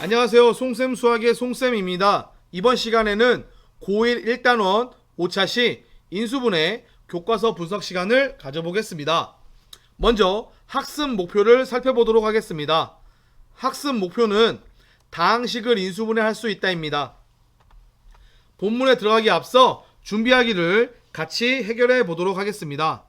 안녕하세요. 송쌤 수학의 송쌤입니다. 이번 시간에는 고1 1단원 5차시 인수분해 교과서 분석 시간을 가져보겠습니다. 먼저 학습 목표를 살펴보도록 하겠습니다. 학습 목표는 다항식을 인수분해할 수 있다입니다. 본문에 들어가기 앞서 준비하기를 같이 해결해 보도록 하겠습니다.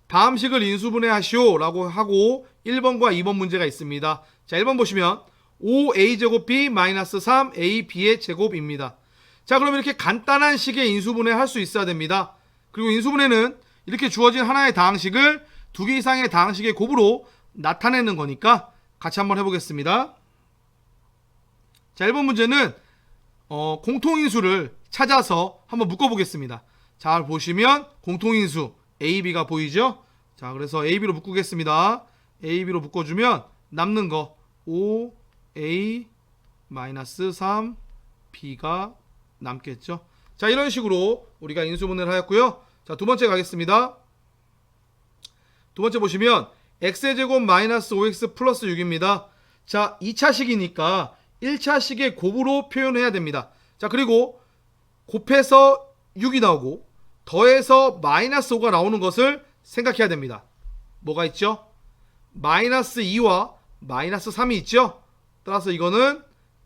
다음식을 인수분해하시오 라고 하고 1번과 2번 문제가 있습니다. 자, 1번 보시면 5a제곱 b 마이너스 3ab의 제곱입니다. 자, 그럼 이렇게 간단한 식의 인수분해 할 수 있어야 됩니다. 그리고 인수분해는 이렇게 주어진 하나의 다항식을 두 개 이상의 다항식의 곱으로 나타내는 거니까 같이 한번 해보겠습니다. 자, 1번 문제는 공통인수를 찾아서 한번 묶어보겠습니다. 잘 보시면 공통인수 AB가 보이죠? 자, 그래서 AB로 묶겠습니다. AB로 묶어주면 남는 거 5A-3B가 남겠죠. 자, 이런 식으로 우리가 인수분해를 하였고요. 자, 두 번째 가겠습니다. 두 번째 보시면 x제곱 마이너스 5x 플러스 6입니다. 자, 2차식이니까 1차식의 곱으로 표현해야 됩니다. 자, 그리고 곱해서 6이 나오고 더해서 마이너스 5가 나오는 것을 생각해야 됩니다. 뭐가 있죠? 마이너스 2와 마이너스 3이 있죠? 따라서 이거는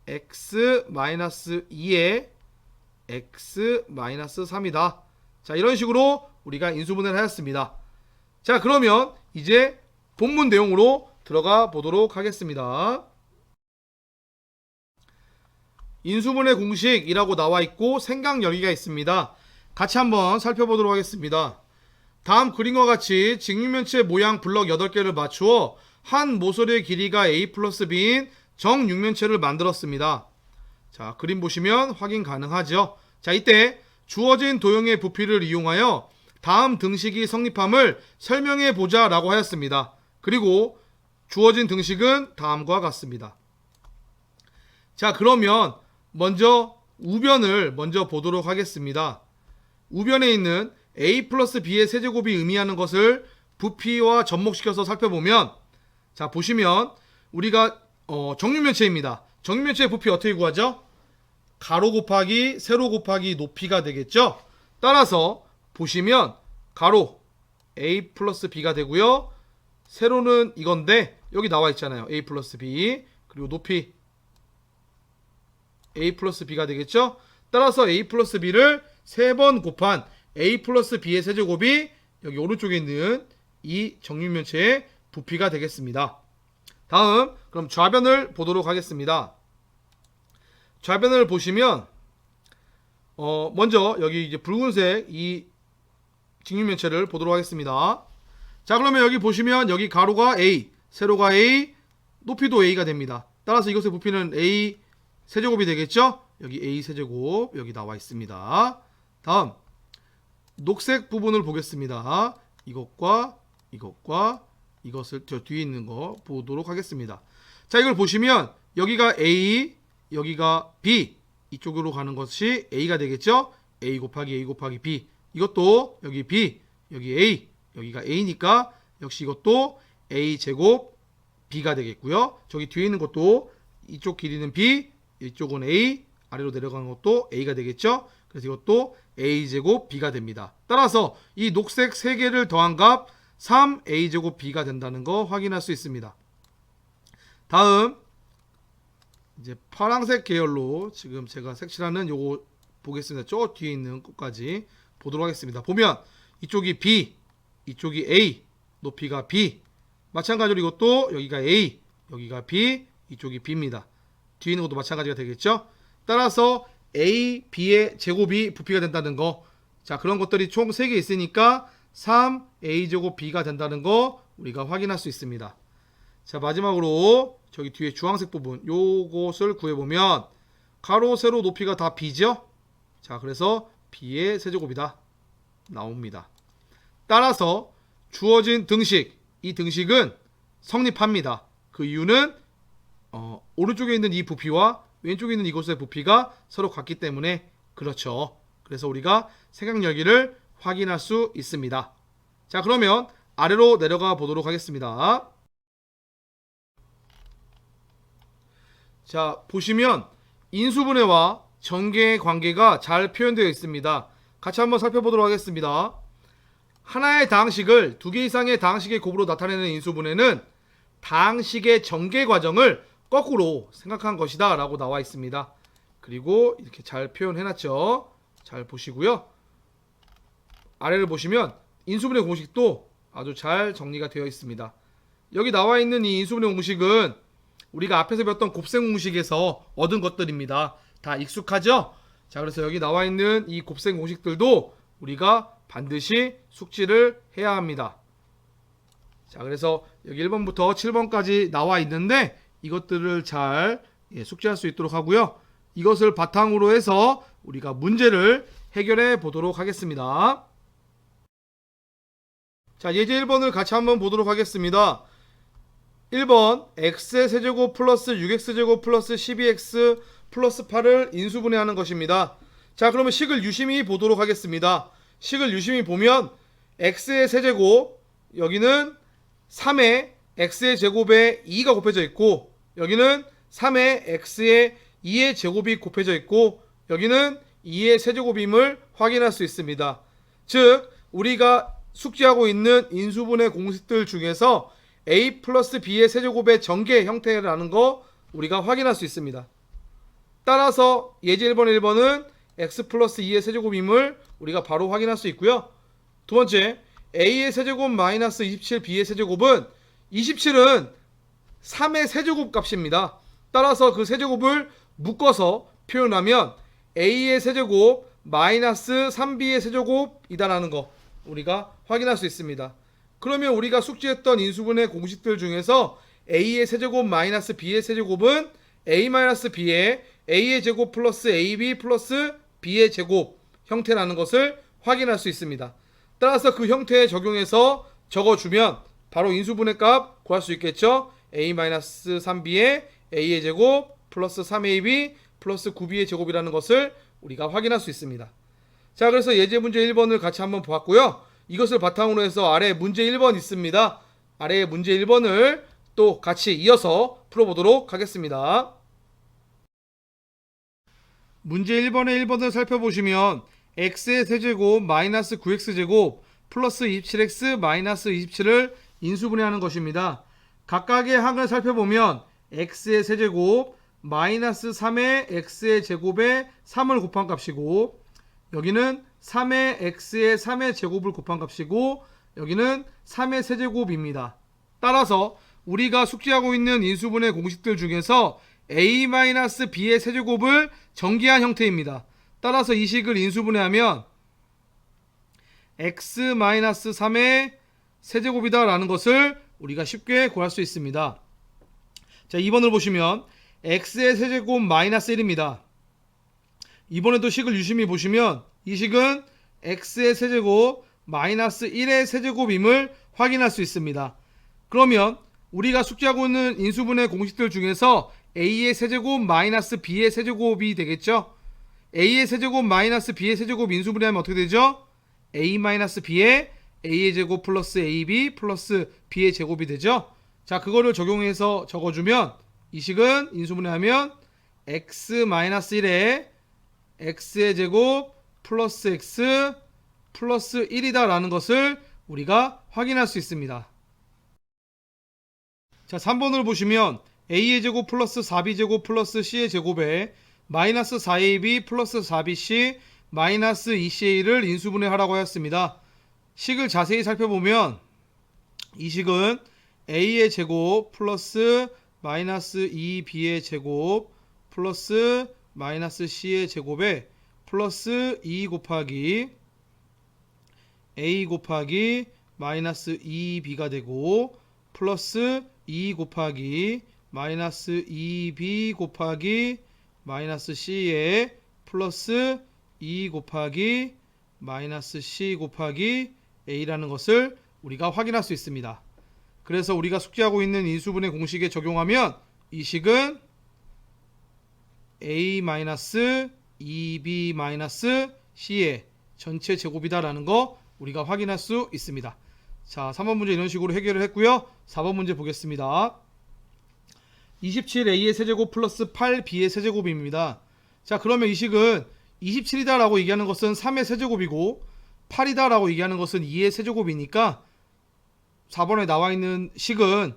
x-2에 x-3이다. 자, 이런 식으로 우리가 인수분해를 하였습니다. 자, 그러면 이제 본문 내용으로 들어가 보도록 하겠습니다. 인수분해 공식이라고 나와 있고 생각 열기가 있습니다. 같이 한번 살펴보도록 하겠습니다. 다음 그림과 같이 직육면체 모양 블럭 8개를 맞추어 한 모서리의 길이가 a 플러스 b인 정육면체를 만들었습니다. 자, 그림 보시면 확인 가능하죠. 자, 이때 주어진 도형의 부피를 이용하여 다음 등식이 성립함을 설명해 보자 라고 하였습니다. 그리고 주어진 등식은 다음과 같습니다. 자, 그러면 먼저 우변을 먼저 보도록 하겠습니다. 우변에 있는 a 플러스 b의 세제곱이 의미하는 것을 부피와 접목시켜서 살펴보면, 자, 보시면 우리가 정육면체입니다. 정육면체의 부피 어떻게 구하죠? 가로 곱하기 세로 곱하기 높이가 되겠죠? 따라서 보시면 가로 a 플러스 b가 되고요. 세로는 이건데 여기 나와 있잖아요. a 플러스 b. 그리고 높이 a 플러스 b가 되겠죠? 따라서 a 플러스 b를 3번 곱한 a 플러스 b의 세제곱이 여기 오른쪽에 있는 이 정육면체의 부피가 되겠습니다. 다음 그럼 좌변을 보도록 하겠습니다. 좌변을 보시면 먼저 여기 이제 붉은색 이 직육면체를 보도록 하겠습니다. 자, 그러면 여기 보시면 여기 가로가 a, 세로가 a, 높이도 a가 됩니다. 따라서 이것의 부피는 a 세제곱이 되겠죠? 여기 a 세제곱 여기 나와 있습니다. 다음 녹색 부분을 보겠습니다. 이것과 이것을 저 뒤에 있는 거 보도록 하겠습니다. 자, 이걸 보시면 여기가 a, 여기가 b, 이쪽으로 가는 것이 a가 되겠죠? a 곱하기 b. 이것도 여기 b, 여기 a, 여기가 a니까 역시 이것도 a 제곱 b가 되겠고요. 저기 뒤에 있는 것도 이쪽 길이는 b, 이쪽은 a, 아래로 내려가는 것도 a가 되겠죠? 그래서 이것도 a제곱 b가 됩니다. 따라서 이 녹색 3개를 더한 값 3a제곱 b가 된다는 거 확인할 수 있습니다. 다음 이제 파란색 계열로 지금 제가 색칠하는 요거 보겠습니다. 저 뒤에 있는 것까지 보도록 하겠습니다. 보면 이쪽이 b, 이쪽이 a, 높이가 b. 마찬가지로 이것도 여기가 a, 여기가 b, 이쪽이 b입니다. 뒤에 있는 것도 마찬가지가 되겠죠? 따라서 a, b의 제곱이 부피가 된다는 거. 자, 그런 것들이 총 3개 있으니까 3a제곱 b가 된다는 거 우리가 확인할 수 있습니다. 자, 마지막으로 저기 뒤에 주황색 부분 요것을 구해보면 가로 세로 높이가 다 b죠? 자, 그래서 b의 세제곱이다 나옵니다. 따라서 주어진 등식, 이 등식은 성립합니다. 그 이유는 오른쪽에 있는 이 부피와 왼쪽에 있는 이곳의 부피가 서로 같기 때문에 그렇죠. 그래서 우리가 생각열기를 확인할 수 있습니다. 자, 그러면 아래로 내려가 보도록 하겠습니다. 자, 보시면 인수분해와 전개의 관계가 잘 표현되어 있습니다. 같이 한번 살펴보도록 하겠습니다. 하나의 다항식을 두 개 이상의 다항식의 곱으로 나타내는 인수분해는 다항식의 전개 과정을 거꾸로 생각한 것이다 라고 나와 있습니다. 그리고 이렇게 잘 표현해놨죠. 잘 보시고요. 아래를 보시면 인수분해 공식도 아주 잘 정리가 되어 있습니다. 여기 나와 있는 이 인수분해 공식은 우리가 앞에서 배웠던 곱셈 공식에서 얻은 것들입니다. 다 익숙하죠? 자, 그래서 여기 나와 있는 이 곱셈 공식들도 우리가 반드시 숙지를 해야 합니다. 자, 그래서 여기 1번부터 7번까지 나와 있는데 이것들을 잘 숙지할 수 있도록 하고요. 이것을 바탕으로 해서 우리가 문제를 해결해 보도록 하겠습니다. 자, 예제 1번을 같이 한번 보도록 하겠습니다. 1번 x의 세제곱 플러스 6x제곱 플러스 12x 플러스 8을 인수분해하는 것입니다. 자, 그러면 식을 유심히 보도록 하겠습니다. 식을 유심히 보면 x의 세제곱, 여기는 3의 x의 제곱에 2가 곱해져 있고, 여기는 3의 x의 2의 제곱이 곱해져 있고, 여기는 2의 세제곱임을 확인할 수 있습니다. 즉 우리가 숙지하고 있는 인수분해 공식들 중에서 a 플러스 b의 세제곱의 전개 형태라는 거 우리가 확인할 수 있습니다. 따라서 예제 1번 1번은 x 플러스 2의 세제곱임을 우리가 바로 확인할 수 있고요. 두 번째, a의 세제곱 마이너스 27 b의 세제곱은 27은 3의 세제곱 값입니다. 따라서 그 세제곱을 묶어서 표현하면 a의 세제곱 마이너스 3b의 세제곱이다라는 거 우리가 확인할 수 있습니다. 그러면 우리가 숙지했던 인수분해 공식들 중에서 a의 세제곱 마이너스 b의 세제곱은 a 마이너스 b의 a의 제곱 플러스 ab 플러스 b의 제곱 형태라는 것을 확인할 수 있습니다. 따라서 그 형태에 적용해서 적어주면 바로 인수분해 값 구할 수 있겠죠. a 마이너스 3b의 a의 제곱 플러스 3ab 플러스 9b의 제곱이라는 것을 우리가 확인할 수 있습니다. 자, 그래서 예제 문제 1번을 같이 한번 보았고요. 이것을 바탕으로 해서 아래 문제 1번 있습니다. 아래 문제 1번을 또 같이 이어서 풀어보도록 하겠습니다. 문제 1번의 1번을 살펴보시면 x의 세제곱 마이너스 9x제곱 플러스 27x 마이너스 27을 인수분해하는 것입니다. 각각의 항을 살펴보면 x의 세제곱 마이너스 3의 x의 제곱에 3을 곱한 값이고, 여기는 3의 x의 3의 제곱을 곱한 값이고, 여기는 3의 세제곱입니다. 따라서 우리가 숙지하고 있는 인수분해 공식들 중에서 a-b의 세제곱을 전개한 형태입니다. 따라서 이 식을 인수분해하면 x-3의 세제곱이다 라는 것을 우리가 쉽게 구할 수 있습니다. 자, 2번을 보시면 x의 세제곱 마이너스 1입니다. 이번에도 식을 유심히 보시면 이 식은 x의 세제곱 마이너스 1의 세제곱임을 확인할 수 있습니다. 그러면 우리가 숙지하고 있는 인수분해 공식들 중에서 a의 세제곱 마이너스 b의 세제곱이 되겠죠. a의 세제곱 마이너스 b의 세제곱 인수분해하면 어떻게 되죠? a 마이너스 b의 a의 제곱 플러스 ab 플러스 b의 제곱이 되죠. 자, 그거를 적용해서 적어주면 이 식은 인수분해하면 x 마이너스 1에 x의 제곱 플러스 x 플러스 1이다 라는 것을 우리가 확인할 수 있습니다. 자, 3번을 보시면 a의 제곱 플러스 4b제곱 플러스 c의 제곱에 마이너스 4ab 플러스 4bc 마이너스 2ca를 인수분해하라고 하였습니다. 식을 자세히 살펴보면 이 식은 a의 제곱 플러스 마이너스 2b의 제곱 플러스 마이너스 c의 제곱에 플러스 2 곱하기 a 곱하기 마이너스 2b가 되고 플러스 2 곱하기 마이너스 2b 곱하기 마이너스 c에 플러스 2 곱하기 마이너스 c 곱하기 a라는 것을 우리가 확인할 수 있습니다. 그래서 우리가 숙지하고 있는 인수분해 공식에 적용하면 이 식은 a-2b-c의 전체 제곱이다 라는 거 우리가 확인할 수 있습니다. 자, 3번 문제 이런 식으로 해결을 했고요. 4번 문제 보겠습니다. 27a의 세제곱 플러스 8b의 세제곱입니다. 자, 그러면 이 식은 27이다 라고 얘기하는 것은 3의 세제곱이고 8이다 라고 얘기하는 것은 2의 세제곱이니까 4번에 나와 있는 식은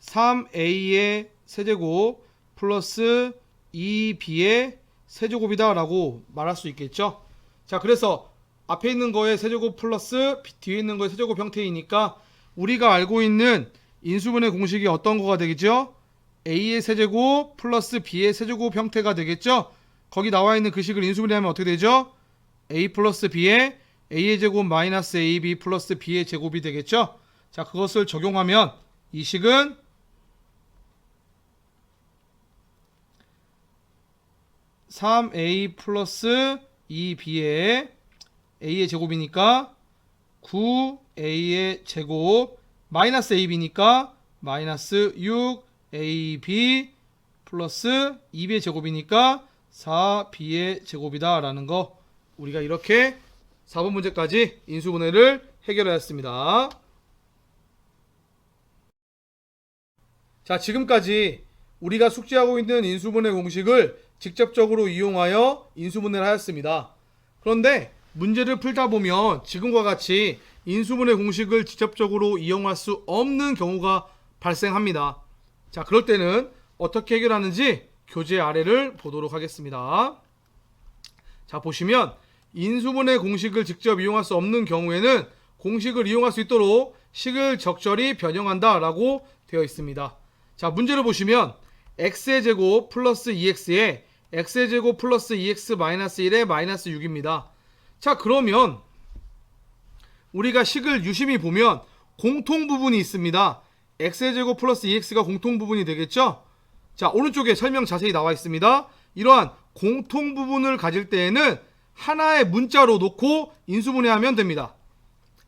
3a의 세제곱 플러스 2b의 세제곱이다 라고 말할 수 있겠죠. 자, 그래서 앞에 있는 거의 세제곱 플러스 뒤에 있는 거의 세제곱 형태이니까 우리가 알고 있는 인수분해 공식이 어떤 거가 되겠죠? a의 세제곱 플러스 b의 세제곱 형태가 되겠죠? 거기 나와 있는 그 식을 인수분해하면 어떻게 되죠? a 플러스 b의 a의 제곱 마이너스 ab 플러스 b의 제곱이 되겠죠? 자, 그것을 적용하면 이 식은 3a 플러스 2b의 a의 제곱이니까 9a의 제곱 마이너스 ab니까 마이너스 6ab 플러스 2b의 제곱이니까 4b의 제곱이다 라는 거, 우리가 이렇게 4번 문제까지 인수분해를 해결하였습니다. 자, 지금까지 우리가 숙지하고 있는 인수분해 공식을 직접적으로 이용하여 인수분해를 하였습니다. 그런데 문제를 풀다 보면 지금과 같이 인수분해 공식을 직접적으로 이용할 수 없는 경우가 발생합니다. 자, 그럴 때는 어떻게 해결하는지 교재 아래를 보도록 하겠습니다. 자, 보시면 인수분해 공식을 직접 이용할 수 없는 경우에는 공식을 이용할 수 있도록 식을 적절히 변형한다 라고 되어 있습니다. 자, 문제를 보시면 x의 제곱 플러스 2x에 x의 제곱 플러스 2x 마이너스 1에 마이너스 6입니다. 자, 그러면 우리가 식을 유심히 보면 공통 부분이 있습니다. x의 제곱 플러스 2x가 공통 부분이 되겠죠? 자, 오른쪽에 설명 자세히 나와 있습니다. 이러한 공통 부분을 가질 때에는 하나의 문자로 놓고 인수분해하면 됩니다.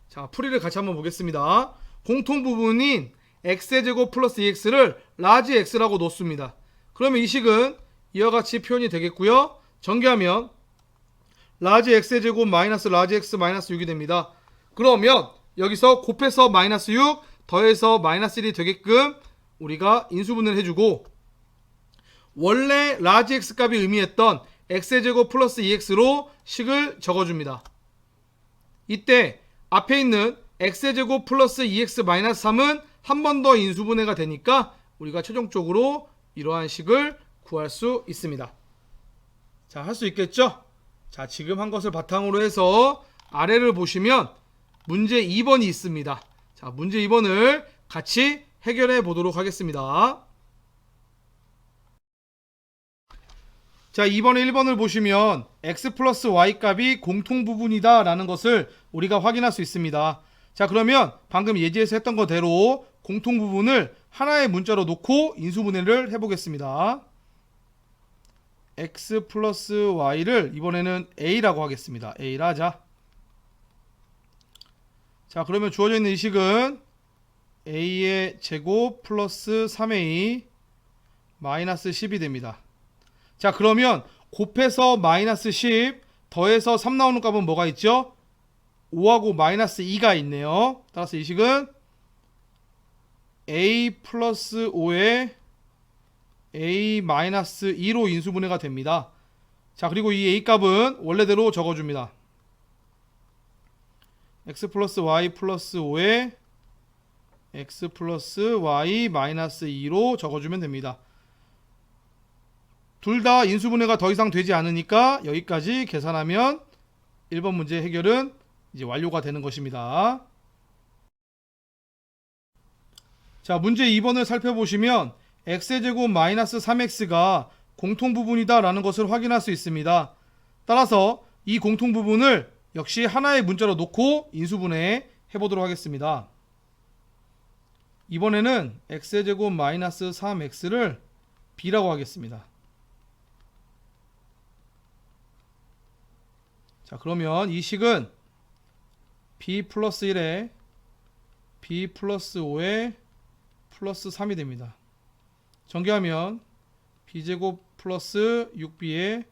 자, 풀이를 같이 한번 보겠습니다. 공통 부분인 x의 제곱 플러스 2x를 라지 x라고 놓습니다. 그러면 이 식은 이와 같이 표현이 되겠고요. 전개하면 라지 x의 제곱 마이너스 라지 x 마이너스 6이 됩니다. 그러면 여기서 곱해서 마이너스 6 더해서 마이너스 1이 되게끔 우리가 인수분해를 해주고, 원래 라지 x 값이 의미했던 x의 제곱 플러스 2x로 식을 적어줍니다. 이때 앞에 있는 x의 제곱 플러스 2x 마이너스 3은 한 번 더 인수분해가 되니까 우리가 최종적으로 이러한 식을 구할 수 있습니다. 자, 할 수 있겠죠? 자, 지금 한 것을 바탕으로 해서 아래를 보시면 문제 2번이 있습니다. 자, 문제 2번을 같이 해결해 보도록 하겠습니다. 자, 2번에 1번을 보시면 x 플러스 y 값이 공통 부분이다 라는 것을 우리가 확인할 수 있습니다. 자, 그러면 방금 예제에서 했던 거대로 공통 부분을 하나의 문자로 놓고 인수분해를 해보겠습니다. x 플러스 y를 이번에는 a라고 하겠습니다. a라 하자. 자, 그러면 주어져 있는 이 식은 a의 제곱 플러스 3a 마이너스 10이 됩니다. 자, 그러면 곱해서 마이너스 10 더해서 3 나오는 값은 뭐가 있죠? 5하고 마이너스 2가 있네요. 따라서 이 식은 a 플러스 5에 a 마이너스 2로 인수분해가 됩니다. 자, 그리고 이 a 값은 원래대로 적어줍니다. x 플러스 y 플러스 5에 x 플러스 y 마이너스 2로 적어주면 됩니다. 둘 다 인수분해가 더 이상 되지 않으니까 여기까지 계산하면 1번 문제 해결은 이제 완료가 되는 것입니다. 자, 문제 2번을 살펴보시면 x제곱 마이너스 3x가 공통부분이다 라는 것을 확인할 수 있습니다. 따라서 이 공통부분을 역시 하나의 문자로 놓고 인수분해 해보도록 하겠습니다. 이번에는 x제곱 마이너스 3x를 b라고 하겠습니다. 자, 그러면 이 식은 b 플러스 1에 b 플러스 5에 플러스 3이 됩니다. 전개하면 b제곱 플러스 6b에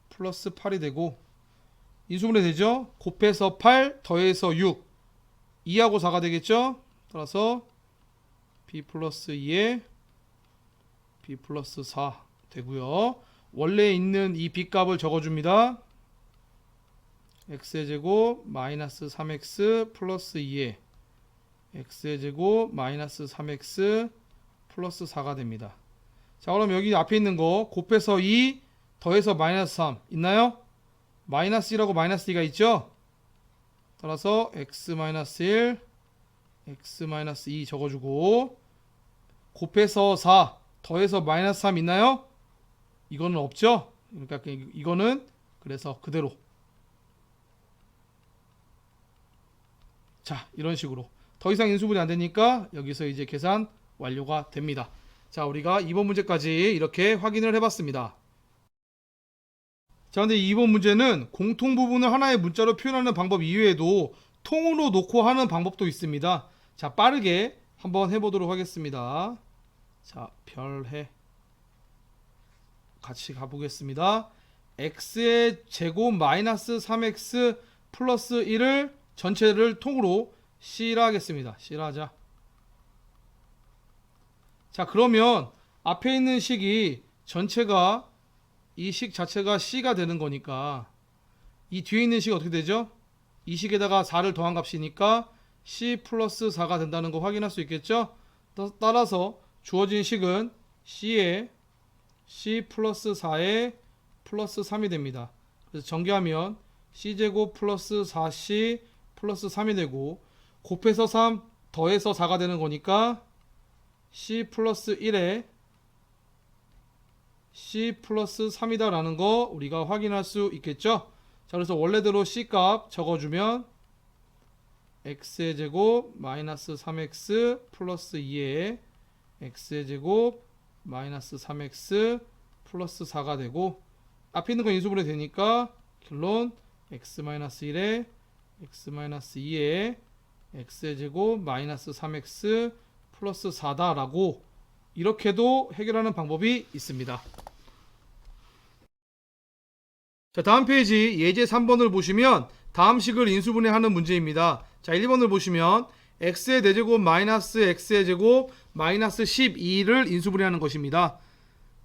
플러스 8이 되고, 인수분해 되죠? 곱해서 8 더해서 6 2하고 4가 되겠죠? 따라서 b 플러스 2에 b 플러스 4 되고요. 원래 있는 이 b 값을 적어줍니다. x의 제곱 마이너스 3x 플러스 2에 x의 제곱 마이너스 3x 플러스 4가 됩니다. 자, 그럼 여기 앞에 있는 거 곱해서 2 더해서 마이너스 3 있나요? 마이너스 1하고 마이너스 2가 있죠? 따라서 x 마이너스 1 x 마이너스 2 적어주고 곱해서 4 더해서 마이너스 3 있나요? 이거는 없죠? 그러니까 이거는 그래서 그대로. 자, 이런 식으로 더 이상 인수분해 안 되니까 여기서 이제 계산 완료가 됩니다. 자, 우리가 2번 문제까지 이렇게 확인을 해봤습니다. 자, 근데 2번 문제는 공통 부분을 하나의 문자로 표현하는 방법 이외에도 통으로 놓고 하는 방법도 있습니다. 자, 빠르게 한번 해보도록 하겠습니다. 자, 별해 같이 가보겠습니다. x의 제곱 마이너스 3x 플러스 1을 전체를 통으로 C라 하겠습니다. C라 하자. 자, 그러면 앞에 있는 식이 전체가 이 식 자체가 C가 되는 거니까 이 뒤에 있는 식이 어떻게 되죠? 이 식에다가 4를 더한 값이니까 C 플러스 4가 된다는 거 확인할 수 있겠죠? 따라서 주어진 식은 C에 C 플러스 4에 플러스 3이 됩니다. 그래서 전개하면 C제곱 플러스 4C 플러스 3이 되고 곱해서 3 더해서 4가 되는 거니까 C 플러스 1에 C 플러스 3이다 라는 거 우리가 확인할 수 있겠죠. 자, 그래서 원래대로 C 값 적어주면 x의 제곱 마이너스 3x 플러스 2에 x의 제곱 마이너스 3x 플러스 4가 되고 앞에 있는 거 인수분해 되니까 결론 x 마이너스 1에 x 마이너스 2에 x의 제곱 마이너스 3x 플러스 4다 라고 이렇게도 해결하는 방법이 있습니다. 자, 다음 페이지 예제 3번을 보시면 다음 식을 인수분해하는 문제입니다. 자, 1번을 보시면 x의 4제곱 마이너스 x의 제곱 마이너스 12를 인수분해하는 것입니다.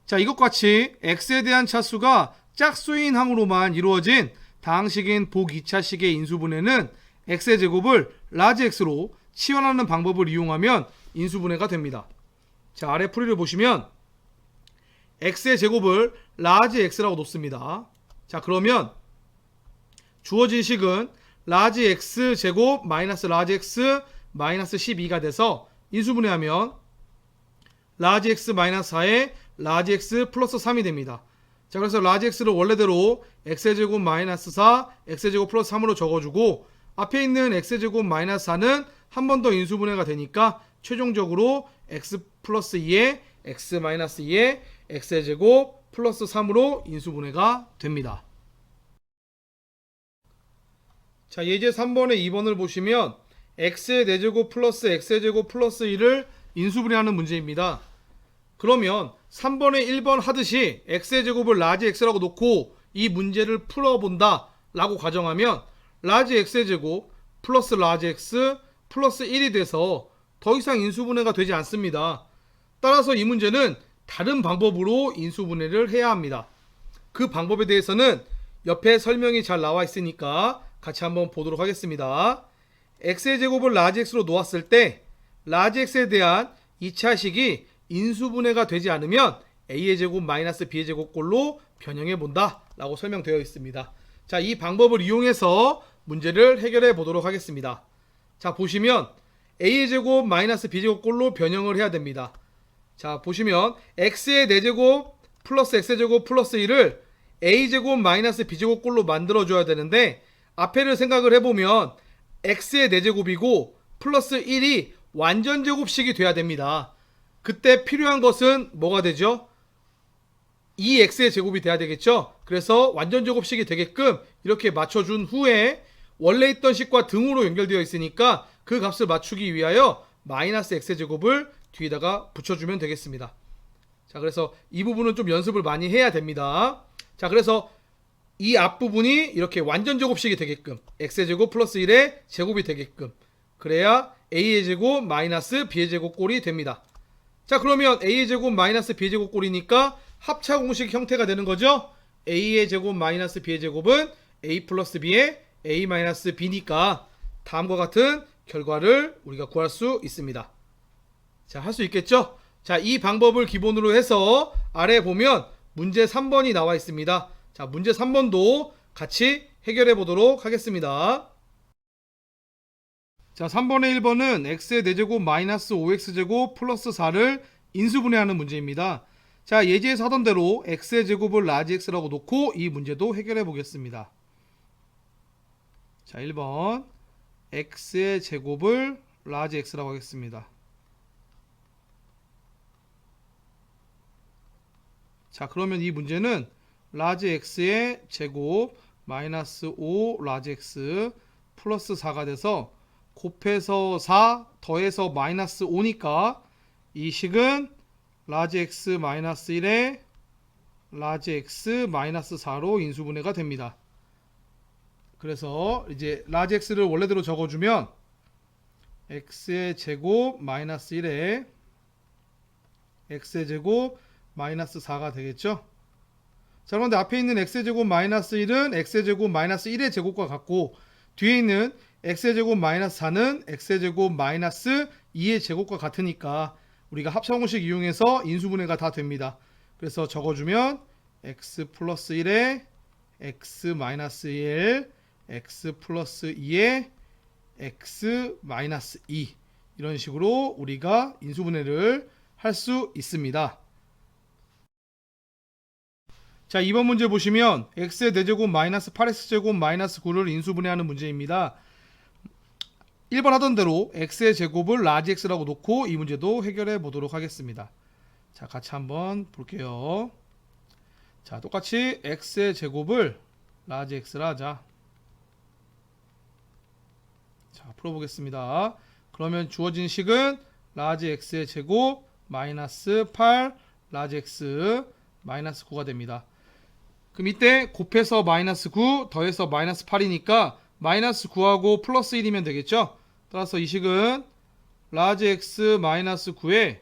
자, 이것과 같이 x에 대한 차수가 짝수인 항으로만 이루어진 다항식인 복 2차식의 인수분해는 x의 제곱을 라지 x로 치환하는 방법을 이용하면 인수분해가 됩니다. 자, 아래 풀이를 보시면 x의 제곱을 라지 x라고 놓습니다. 자, 그러면 주어진 식은 라지 x 제곱 마이너스 라지 x 마이너스 12가 돼서 인수분해하면 라지 x 마이너스 4에 라지 x 플러스 3이 됩니다. 자, 그래서 라지 x를 원래대로 x제곱 마이너스 4 x제곱 플러스 3으로 적어주고 앞에 있는 x제곱 마이너스 4는 한 번 더 인수분해가 되니까 최종적으로 x 플러스 2에 x 마이너스 2에 x제곱 플러스 3으로 인수분해가 됩니다. 자, 예제 3번에 2번을 보시면 x의 4제곱 플러스 x의 제곱 플러스 1을 인수분해하는 문제입니다. 그러면 3번에 1번 하듯이 x의 제곱을 라지 x라고 놓고 이 문제를 풀어본다 라고 가정하면 라지 x의 제곱 플러스 라지 x 플러스 1이 돼서 더 이상 인수분해가 되지 않습니다. 따라서 이 문제는 다른 방법으로 인수분해를 해야 합니다. 그 방법에 대해서는 옆에 설명이 잘 나와 있으니까 같이 한번 보도록 하겠습니다. x의 제곱을 라지 x로 놓았을 때 라지 x에 대한 2차식이 인수분해가 되지 않으면 a의 제곱 마이너스 b의 제곱꼴로 변형해 본다 라고 설명되어 있습니다. 자, 이 방법을 이용해서 문제를 해결해 보도록 하겠습니다. 자, 보시면 a의 제곱 마이너스 b 제곱꼴로 변형을 해야 됩니다. 자, 보시면 x의 4제곱 플러스 x의 제곱 플러스 1을 a 제곱 마이너스 b 제곱꼴로 만들어 줘야 되는데 앞에를 생각을 해보면 x의 4제곱이고 플러스 1이 완전 제곱식이 돼야 됩니다. 그때 필요한 것은 뭐가 되죠? 2x의 제곱이 돼야 되겠죠? 그래서 완전 제곱식이 되게끔 이렇게 맞춰준 후에 원래 있던 식과 등으로 연결되어 있으니까 그 값을 맞추기 위하여 마이너스 x의 제곱을 뒤에다가 붙여주면 되겠습니다. 자, 그래서 이 부분은 좀 연습을 많이 해야 됩니다. 자, 그래서 이 앞부분이 이렇게 완전 제곱식이 되게끔 x의 제곱 플러스 1의 제곱이 되게끔 그래야 a의 제곱 마이너스 b의 제곱 꼴이 됩니다. 자, 그러면 a의 제곱 마이너스 b의 제곱 꼴이니까 합차 공식 형태가 되는 거죠. a의 제곱 마이너스 b의 제곱은 a 플러스 b의 a 마이너스 b니까 다음과 같은 결과를 우리가 구할 수 있습니다. 자, 할 수 있겠죠? 자, 이 방법을 기본으로 해서 아래 보면 문제 3번이 나와 있습니다. 자, 문제 3번도 같이 해결해 보도록 하겠습니다. 자, 3번의 1번은 x의 4제곱 마이너스 5x제곱 플러스 4를 인수분해하는 문제입니다. 자, 예제에서 하던 대로 x의 제곱을 라지 x라고 놓고 이 문제도 해결해 보겠습니다. 자, 1번 x의 제곱을 라지 x라고 하겠습니다. 자, 그러면 이 문제는 라지 x의 제곱 마이너스 5 라지 x 플러스 4가 돼서 곱해서 4 더해서 마이너스 5니까 이 식은 라지 x 마이너스 1에 라지 x 마이너스 4로 인수분해가 됩니다. 그래서 이제 라지 x를 원래대로 적어주면 x의 제곱 마이너스 1에 x의 제곱 마이너스 4가 되겠죠. 자, 그런데 앞에 있는 x의 제곱 마이너스 1은 x의 제곱 마이너스 1의 제곱과 같고 뒤에 있는 x의 제곱 마이너스 4는 x의 제곱 마이너스 2의 제곱과 같으니까 우리가 합차공식 이용해서 인수분해가 다 됩니다. 그래서 적어주면 x 플러스 1에 x 마이너스 1 x 플러스 2에 x 마이너스 2 이런 식으로 우리가 인수분해를 할 수 있습니다. 자, 2번 문제 보시면 x의 4제곱 마이너스 8x제곱 마이너스 9를 인수분해하는 문제입니다. 1번 하던 대로 x의 제곱을 라지 x라고 놓고 이 문제도 해결해 보도록 하겠습니다. 자, 같이 한번 볼게요. 자, 똑같이 x의 제곱을 라지 x라 하자. 자, 풀어보겠습니다. 그러면 주어진 식은 라지 x의 제곱 마이너스 8 라지 x 마이너스 9가 됩니다. 그럼 이때 곱해서 마이너스 9 더해서 마이너스 8이니까 마이너스 9하고 플러스 1이면 되겠죠. 따라서 이 식은 라지 x 마이너스 9에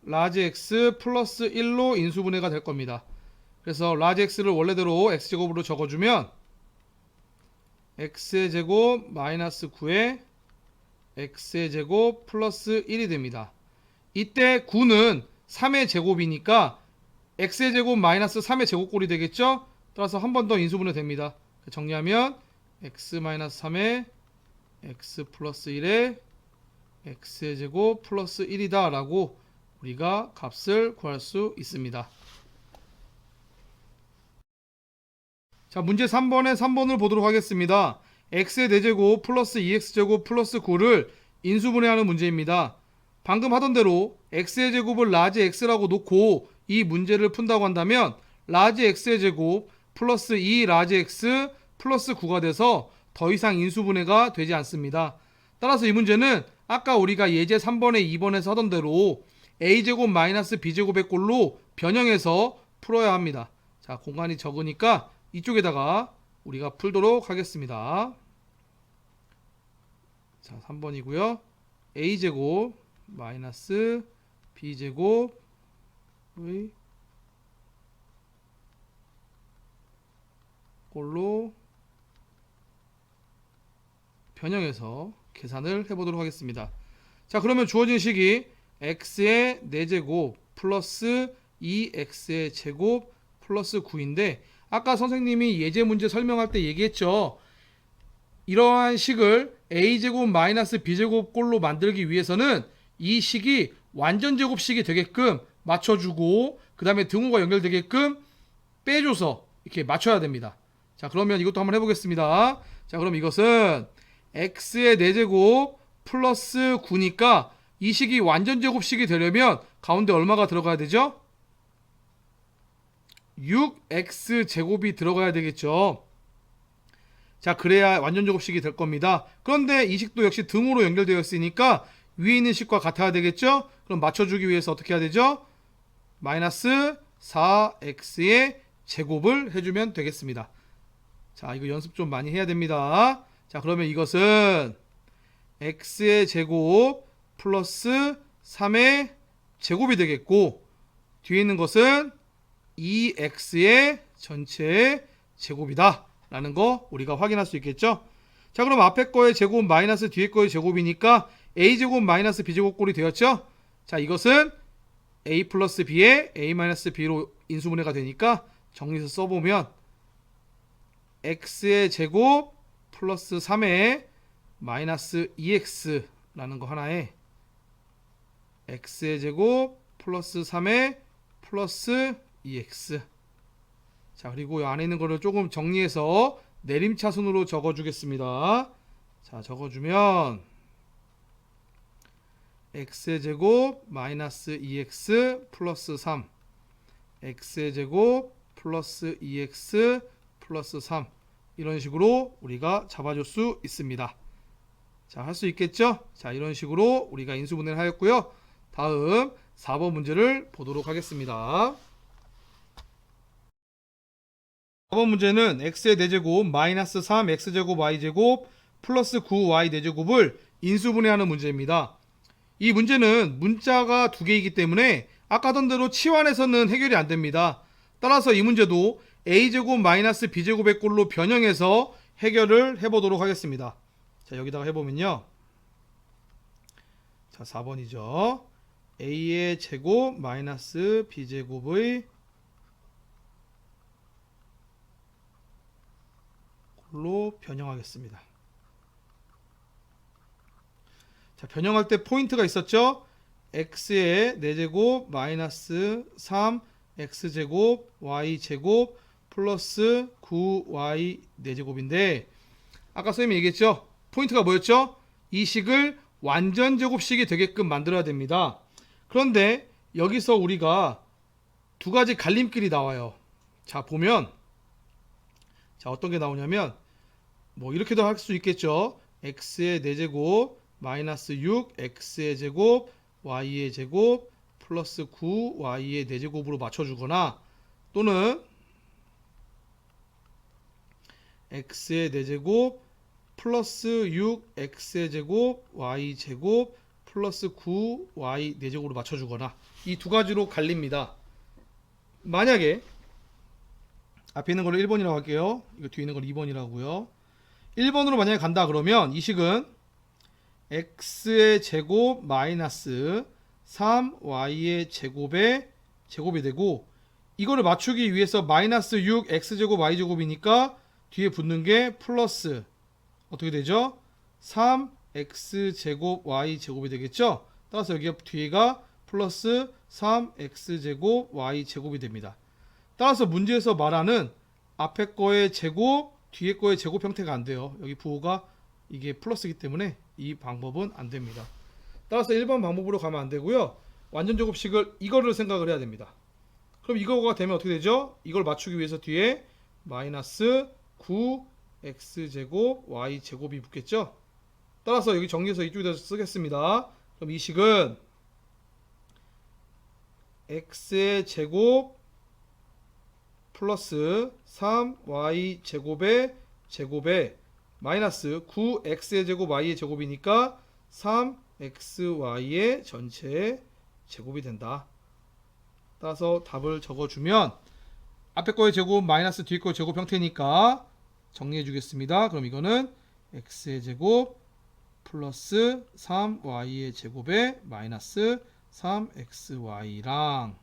라지 x 플러스 1로 인수분해가 될 겁니다. 그래서 라지 x를 원래대로 x제곱으로 적어주면 x의 제곱 마이너스 9에 x의 제곱 플러스 1이 됩니다. 이때 9는 3의 제곱이니까 x의 제곱 마이너스 3의 제곱꼴이 되겠죠. 따라서 한 번 더 인수분해 됩니다. 정리하면 x 마이너스 3에 x 플러스 1에 x의 제곱 플러스 1이다 라고 우리가 값을 구할 수 있습니다. 자, 문제 3번에 3번을 보도록 하겠습니다. x의 4제곱 플러스 2x제곱 플러스 9를 인수분해하는 문제입니다. 방금 하던 대로 x의 제곱을 라지 x라고 놓고 이 문제를 푼다고 한다면 라지 x의 제곱 플러스 2 라지 x 플러스 9가 돼서 더 이상 인수분해가 되지 않습니다. 따라서 이 문제는 아까 우리가 예제 3번에 2번에서 하던 대로 a제곱 마이너스 b제곱의 꼴로 변형해서 풀어야 합니다. 자, 공간이 적으니까 이쪽에다가 우리가 풀도록 하겠습니다. 자, 3번이고요. a제곱 마이너스 b제곱의 꼴로 변형해서 계산을 해보도록 하겠습니다. 자, 그러면 주어진 식이 x의 4제곱 플러스 2x의 제곱 플러스 9인데 아까 선생님이 예제 문제 설명할 때 얘기했죠. 이러한 식을 a제곱 마이너스 b제곱 꼴로 만들기 위해서는 이 식이 완전제곱식이 되게끔 맞춰주고 그 다음에 등호가 연결되게끔 빼줘서 이렇게 맞춰야 됩니다. 자, 그러면 이것도 한번 해보겠습니다. 자, 그럼 이것은 x의 4제곱 플러스 9니까 이 식이 완전제곱식이 되려면 가운데 얼마가 들어가야 되죠? 6x제곱이 들어가야 되겠죠. 자, 그래야 완전제곱식이 될 겁니다. 그런데 이 식도 역시 등호로 연결되어 있으니까 위에 있는 식과 같아야 되겠죠. 그럼 맞춰주기 위해서 어떻게 해야 되죠? 마이너스 4x의 제곱을 해주면 되겠습니다. 자, 이거 연습 좀 많이 해야 됩니다. 자, 그러면 이것은 x의 제곱 플러스 3의 제곱이 되겠고 뒤에 있는 것은 2x의 전체 제곱이다 라는 거 우리가 확인할 수 있겠죠. 자, 그럼 앞에 거의 제곱 마이너스 뒤에 거의 제곱이니까 a제곱 마이너스 b제곱 꼴이 되었죠. 자, 이것은 a 플러스 b에 a 마이너스 b로 인수분해가 되니까 정리해서 써보면 x의 제곱 플러스 3의 마이너스 2x라는 거 하나에 x의 제곱 플러스 3의 플러스 2x. 자, 그리고 이 안에 있는 거를 조금 정리해서 내림차순으로 적어주겠습니다. 자, 적어주면 x의 제곱 마이너스 2x 플러스 3 x의 제곱 플러스 2x 플러스 3 이런 식으로 우리가 잡아줄 수 있습니다. 자, 할 수 있겠죠? 자, 이런 식으로 우리가 인수분해를 하였고요. 다음 4번 문제를 보도록 하겠습니다. 4번 문제는 x의 4제곱 마이너스 3x제곱 y제곱 플러스 9y 4제곱을 인수분해하는 문제입니다. 이 문제는 문자가 두 개이기 때문에 아까 하던 대로 치환해서는 해결이 안 됩니다. 따라서 이 문제도 a제곱 마이너스 b제곱의 꼴로 변형해서 해결을 해보도록 하겠습니다. 자, 여기다가 해보면요. 자, 4번이죠. a의 제곱 마이너스 b제곱의 꼴로 변형하겠습니다. 자, 변형할 때 포인트가 있었죠. x의 4제곱 마이너스 3x제곱 y제곱 플러스 9y 4제곱인데 아까 선생님이 얘기했죠. 포인트가 뭐였죠? 이 식을 완전 제곱식이 되게끔 만들어야 됩니다. 그런데 여기서 우리가 두 가지 갈림길이 나와요. 자, 보면 자, 어떤 게 나오냐면 뭐 이렇게도 할 수 있겠죠. x의 4제곱 마이너스 6 x의 제곱 y의 제곱 플러스 9y의 4제곱으로 맞춰주거나 또는 x의 4제곱 플러스 6x의 제곱 y제곱 플러스 9y 4제곱으로 맞춰주거나 이 두 가지로 갈립니다. 만약에 앞에 있는 거를 1번이라고 할게요. 이거 뒤에 있는 걸 2번이라고요. 1번으로 만약에 간다 그러면 이 식은 x의 제곱 마이너스 3y의 제곱의 제곱이 되고 이거를 맞추기 위해서 마이너스 6x제곱 y제곱이니까 뒤에 붙는 게 플러스 어떻게 되죠? 3x제곱 y제곱이 되겠죠? 따라서 여기 뒤에가 플러스 3x제곱 y제곱이 됩니다. 따라서 문제에서 말하는 앞에 거의 제곱, 뒤에 거의 제곱 형태가 안 돼요. 여기 부호가 이게 플러스이기 때문에 이 방법은 안 됩니다. 따라서 1번 방법으로 가면 안 되고요. 완전 제곱식을 이거를 생각을 해야 됩니다. 그럼 이거가 되면 어떻게 되죠? 이걸 맞추기 위해서 뒤에 마이너스 9x제곱 y제곱이 붙겠죠? 따라서 여기 정리해서 이쪽에다 쓰겠습니다. 그럼 이 식은 x의 제곱 플러스 3y제곱의 제곱에 마이너스 9x의 제곱 y의 제곱이니까 3xy의 전체 제곱이 된다. 따라서 답을 적어주면 앞에 거의 제곱 마이너스 뒤에 거의 제곱 형태니까 정리해 주겠습니다. 그럼 이거는 x의 제곱 플러스 3y의 제곱에 마이너스 3xy랑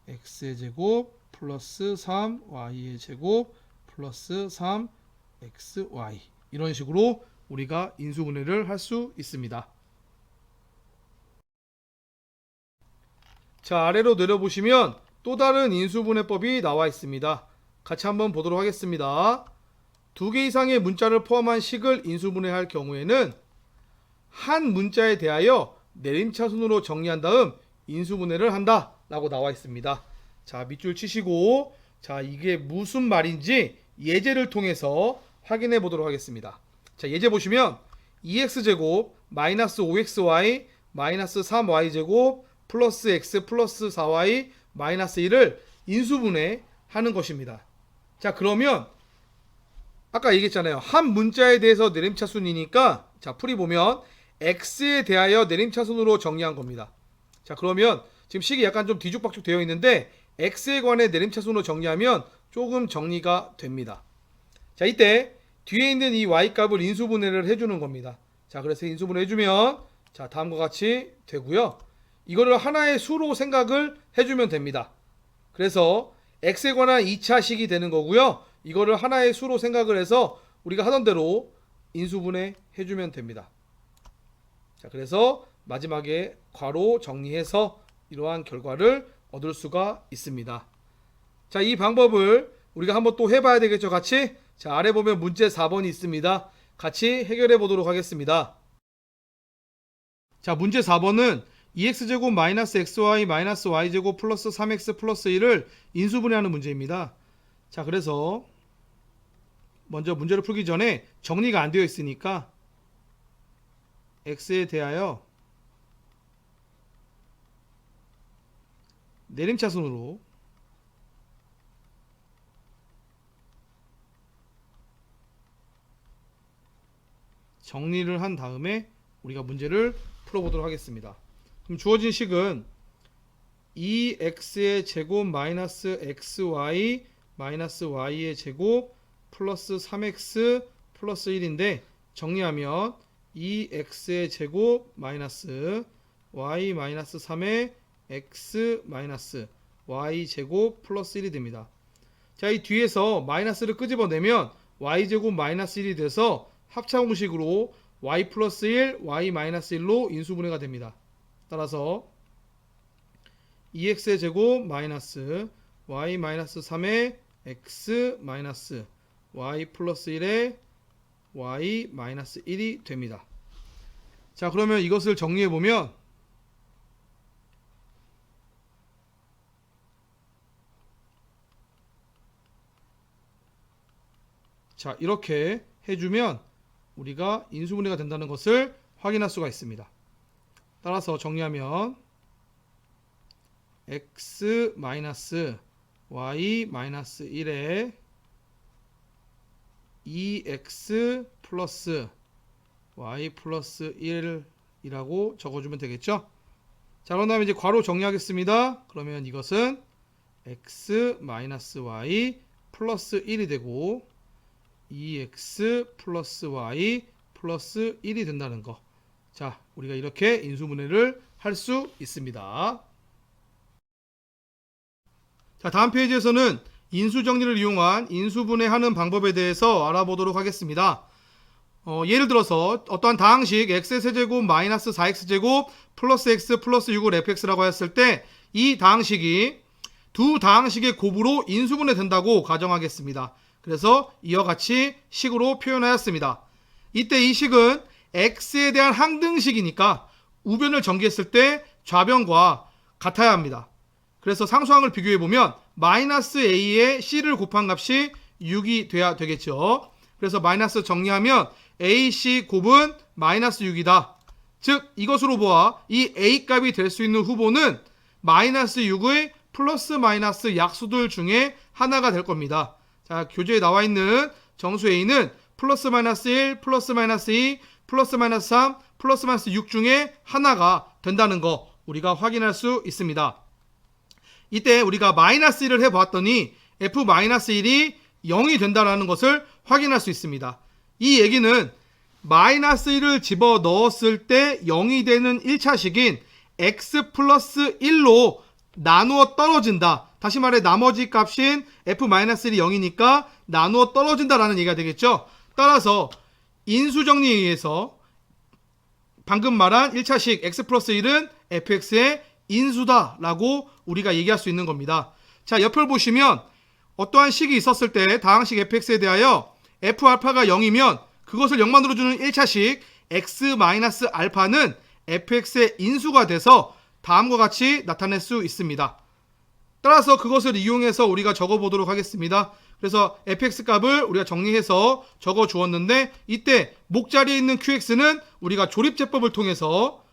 x의 제곱 플러스 3y의 제곱 플러스 3xy 이런 식으로 우리가 인수분해를 할 수 있습니다. 자, 아래로 내려보시면 또 다른 인수분해법이 나와 있습니다. 같이 한번 보도록 하겠습니다. 두 개 이상의 문자를 포함한 식을 인수분해할 경우에는 한 문자에 대하여 내림차순으로 정리한 다음 인수분해를 한다 라고 나와 있습니다. 자, 밑줄 치시고 자, 이게 무슨 말인지 예제를 통해서 확인해 보도록 하겠습니다. 자, 예제 보시면 2x제곱 마이너스 5xy 마이너스 3y제곱 플러스 x 플러스 4y 마이너스 1을 인수분해 하는 것입니다. 자, 그러면 아까 얘기했잖아요. 한 문자에 대해서 내림차순이니까 자, 풀이 보면 x에 대하여 내림차순으로 정리한 겁니다. 자, 그러면 지금 식이 약간 좀 뒤죽박죽 되어 있는데 x에 관해 내림차순으로 정리하면 조금 정리가 됩니다. 자, 이때 뒤에 있는 이 y값을 인수분해를 해주는 겁니다. 자, 그래서 인수분해 해주면 자, 다음과 같이 되고요. 이거를 하나의 수로 생각을 해주면 됩니다. 그래서 x에 관한 2차식이 되는 거고요. 이거를 하나의 수로 생각을 해서 우리가 하던 대로 인수분해 해주면 됩니다. 자, 그래서 마지막에 괄호 정리해서 이러한 결과를 얻을 수가 있습니다. 자, 이 방법을 우리가 한번 또 해봐야 되겠죠, 같이? 자, 아래 보면 문제 4번이 있습니다. 같이 해결해 보도록 하겠습니다. 자, 문제 4번은 2x제곱 마이너스 xy 마이너스 y제곱 플러스 3x 플러스 1을 인수분해하는 문제입니다. 자, 그래서 먼저 문제를 풀기 전에 정리가 안 되어 있으니까 x에 대하여 내림차순으로 정리를 한 다음에 우리가 문제를 풀어보도록 하겠습니다. 그럼 주어진 식은 2x의 제곱 마이너스 xy 마이너스 y의 제곱 플러스 3x 플러스 1인데 정리하면 2x의 제곱 마이너스 y 마이너스 3의 x 마이너스 y 제곱 플러스 1이 됩니다. 자, 이 뒤에서 마이너스를 끄집어내면 y 제곱 마이너스 1이 돼서 합차공식으로 y 플러스 1, y 마이너스 1로 인수분해가 됩니다. 따라서 2x의 제곱 마이너스 y 마이너스 3의 x 마이너스 y 플러스 1의 y 마이너스 1이 됩니다. 자, 그러면 이것을 정리해 보면 자, 이렇게 해주면 우리가 인수분해가 된다는 것을 확인할 수가 있습니다. 따라서 정리하면 x 마이너스 y 마이너스 1에 2x 플러스 y 플러스 1이라고 적어주면 되겠죠. 자, 그런 다음에 이제 괄호 정리하겠습니다. 그러면 이것은 x 마이너스 y 플러스 1이 되고 2x 플러스 y 플러스 1이 된다는 거. 자, 우리가 이렇게 인수분해를 할 수 있습니다. 자, 다음 페이지에서는 인수정리를 이용한 인수분해하는 방법에 대해서 알아보도록 하겠습니다. 예를 들어서 어떠한 다항식 x의 세제곱 마이너스 4x제곱 플러스 x 플러스 6을 fx라고 했을 때 이 다항식이 두 다항식의 곱으로 인수분해 된다고 가정하겠습니다. 그래서 이와 같이 식으로 표현하였습니다. 이때 이 식은 x에 대한 항등식이니까 우변을 전개했을 때 좌변과 같아야 합니다. 그래서 상수항을 비교해 보면 마이너스 a에 c를 곱한 값이 6이 돼야 되겠죠. 그래서 마이너스 정리하면 ac 곱은 마이너스 6이다. 즉 이것으로 보아 이 a 값이 될 수 있는 후보는 마이너스 6의 플러스 마이너스 약수들 중에 하나가 될 겁니다. 자, 교재에 나와 있는 정수 a는 플러스 마이너스 1, 플러스 마이너스 2, 플러스 마이너스 3, 플러스 마이너스 6 중에 하나가 된다는 거 우리가 확인할 수 있습니다. 이때 우리가 마이너스 1을 해보았더니 f-1이 0이 된다는 것을 확인할 수 있습니다. 이 얘기는 마이너스 1을 집어넣었을 때 0이 되는 1차식인 x 플러스 1로 나누어 떨어진다. 다시 말해 나머지 값인 f-1이 0이니까 나누어 떨어진다라는 얘기가 되겠죠. 따라서 인수정리에 의해서 방금 말한 1차식 x 플러스 1은 fx의 인수다라고 우리가 얘기할 수 있는 겁니다. 자, 옆을 보시면 어떠한 식이 있었을 때 다항식 fx에 대하여 f알파가 0이면 그것을 0만으로 주는 1차식 x-알파는 fx의 인수가 돼서 다음과 같이 나타낼 수 있습니다. 따라서 그것을 이용해서 우리가 적어보도록 하겠습니다. 그래서 fx 값을 우리가 정리해서 적어 주었는데 이때 목자리에 있는 qx는 우리가 조립제법을 통해서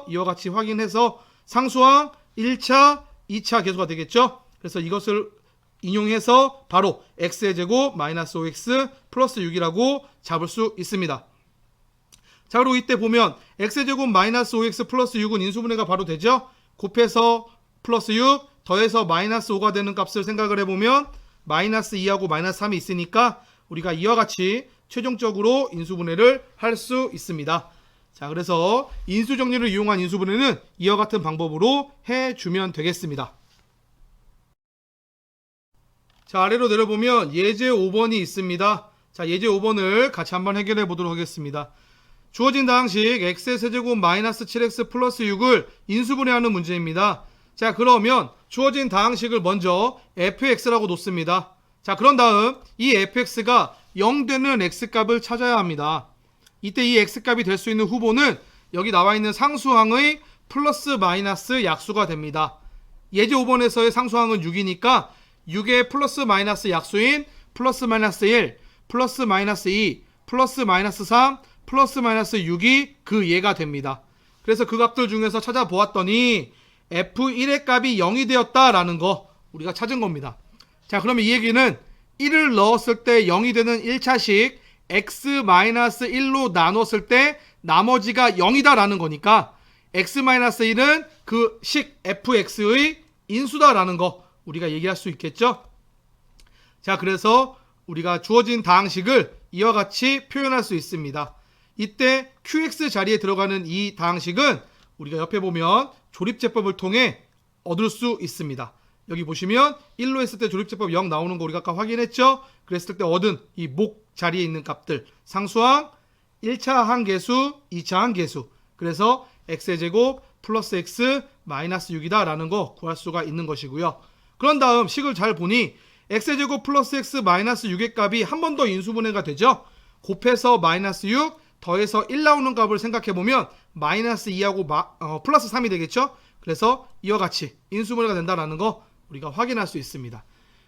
이와 같이 확인해서 상수항 1차, 2차 계수가 되겠죠. 그래서 이것을 인용해서 바로 x의 제곱 마이너스 5x 플러스 6이라고 잡을 수 있습니다. 자, 그리고 이때 보면 x제곱 마이너스 5x 플러스 6은 인수분해가 바로 되죠. 곱해서 플러스 6 더해서 마이너스 5가 되는 값을 생각을 해보면 마이너스 2하고 마이너스 3이 있으니까 우리가 이와 같이 최종적으로 인수분해를 할 수 있습니다. 자, 그래서 인수정리를 이용한 인수분해는 이와 같은 방법으로 해주면 되겠습니다. 자, 아래로 내려보면 예제 5번이 있습니다. 자, 예제 5번을 같이 한번 해결해 보도록 하겠습니다. 주어진 다항식 x의 세제곱 마이너스 7x 플러스 6을 인수분해하는 문제입니다. 자, 그러면 주어진 다항식을 먼저 fx라고 놓습니다. 자, 그런 다음 이 fx가 0 되는 x값을 찾아야 합니다. 이때 이 x값이 될 수 있는 후보는 여기 나와 있는 상수항의 플러스 마이너스 약수가 됩니다. 예제 5번에서의 상수항은 6이니까 6의 플러스 마이너스 약수인 플러스 마이너스 1, 플러스 마이너스 2, 플러스 마이너스 3, 플러스 마이너스 6이 그 예가 됩니다. 그래서 그 값들 중에서 찾아보았더니 f1의 값이 0이 되었다라는 거 우리가 찾은 겁니다. 자, 그러면 이 얘기는 1을 넣었을 때 0이 되는 1차식 x-1로 나눴을 때 나머지가 0이다 라는 거니까 x-1은 그 식 fx의 인수다 라는 거 우리가 얘기할 수 있겠죠. 자, 그래서 우리가 주어진 다항식을 이와 같이 표현할 수 있습니다. 이때 qx 자리에 들어가는 이 다항식은 우리가 옆에 보면 조립제법을 통해 얻을 수 있습니다. 여기 보시면 1로 했을 때 조립제법 0 나오는 거 우리가 아까 확인했죠. 그랬을 때 얻은 이 목 자리에 있는 값들 상수항 1차 항계수 2차 항계수, 그래서 x의 제곱 플러스 x 마이너스 6이다 라는 거 구할 수가 있는 것이고요. 그런 다음 식을 잘 보니 x의 제곱 플러스 x 마이너스 6의 값이 한 번 더 인수분해가 되죠. 곱해서 마이너스 6 더해서 1 나오는 값을 생각해보면 마이너스 2하고 플러스 3이 되겠죠. 그래서 이와 같이 인수분해가 된다는 거 우리가 확인할 수 있습니다.